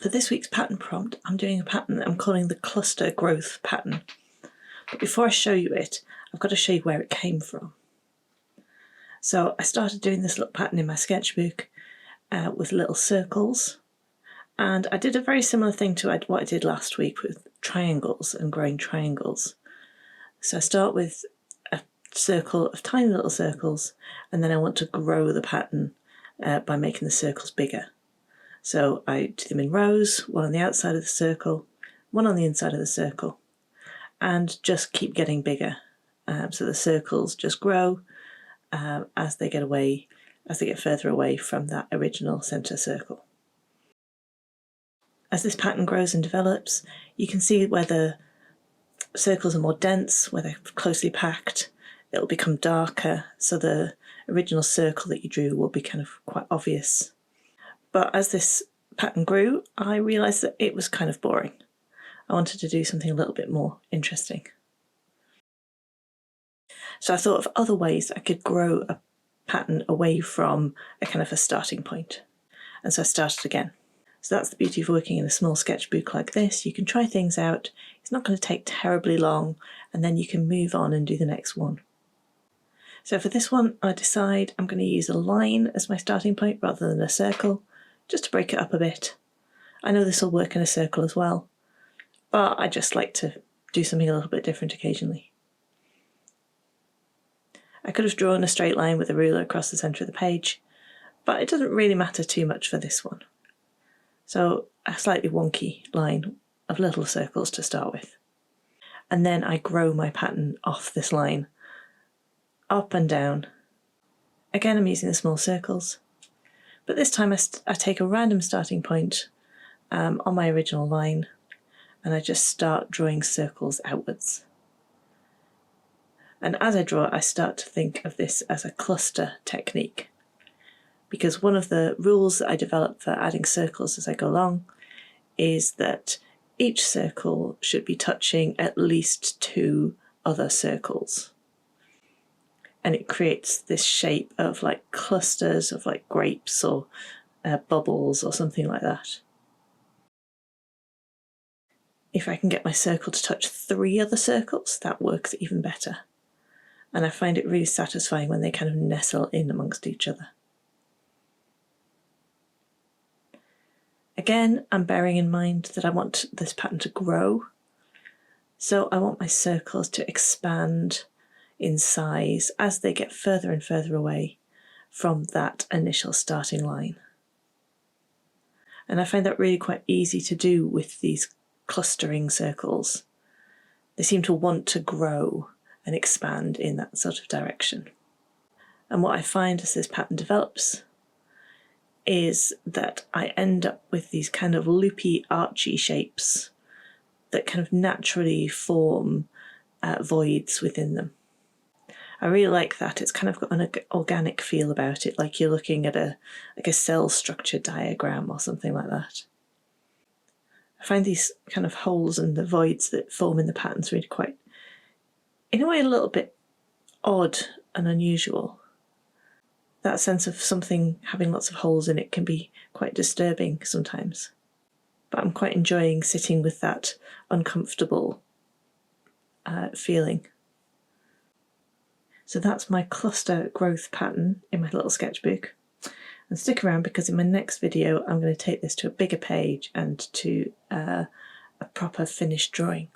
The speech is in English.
For this week's pattern prompt, I'm doing a pattern that I'm calling the cluster growth pattern. But before I show you it, I've got to show you where it came from. So I started doing this little pattern in my sketchbook with little circles, and I did a very similar thing to what I did last week with triangles and growing triangles. So I start with a circle of tiny little circles, and then I want to grow the pattern by making the circles bigger. So I do them in rows, one on the outside of the circle, one on the inside of the circle, and just keep getting bigger. So the circles just grow as they get further away from that original centre circle. As this pattern grows and develops, you can see where the circles are more dense, where they're closely packed. It'll become darker, so the original circle that you drew will be kind of quite obvious. But as this pattern grew, I realised that it was kind of boring. I wanted to do something a little bit more interesting. So I thought of other ways I could grow a pattern away from a kind of a starting point. And so I started again. So that's the beauty of working in a small sketchbook like this. You can try things out. It's not going to take terribly long, and then you can move on and do the next one. So for this one, I decide I'm going to use a line as my starting point rather than a circle, just to break it up a bit. I know this will work in a circle as well, but I just like to do something a little bit different occasionally. I could have drawn a straight line with a ruler across the centre of the page, but it doesn't really matter too much for this one. So a slightly wonky line of little circles to start with. And then I grow my pattern off this line, up and down. Again, I'm using the small circles, but this time I take a random starting point on my original line, and I just start drawing circles outwards. And as I draw, I start to think of this as a cluster technique, because one of the rules that I develop for adding circles as I go along is that each circle should be touching at least 2 other circles. And it creates this shape of like clusters of like grapes or bubbles or something like that. If I can get my circle to touch 3 other circles, that works even better. And I find it really satisfying when they kind of nestle in amongst each other. Again, I'm bearing in mind that I want this pattern to grow. So I want my circles to expand in size as they get further and further away from that initial starting line. And I find that really quite easy to do with these clustering circles. They seem to want to grow and expand in that sort of direction. And what I find as this pattern develops is that I end up with these kind of loopy, archy shapes that kind of naturally form voids within them. I really like that. It's kind of got an organic feel about it, like you're looking at a cell structure diagram or something like that. I find these kind of holes and the voids that form in the patterns really quite, in a way, a little bit odd and unusual. That sense of something having lots of holes in it can be quite disturbing sometimes. But I'm quite enjoying sitting with that uncomfortable feeling. So that's my cluster growth pattern in my little sketchbook. And stick around, because in my next video I'm going to take this to a bigger page and to a proper finished drawing.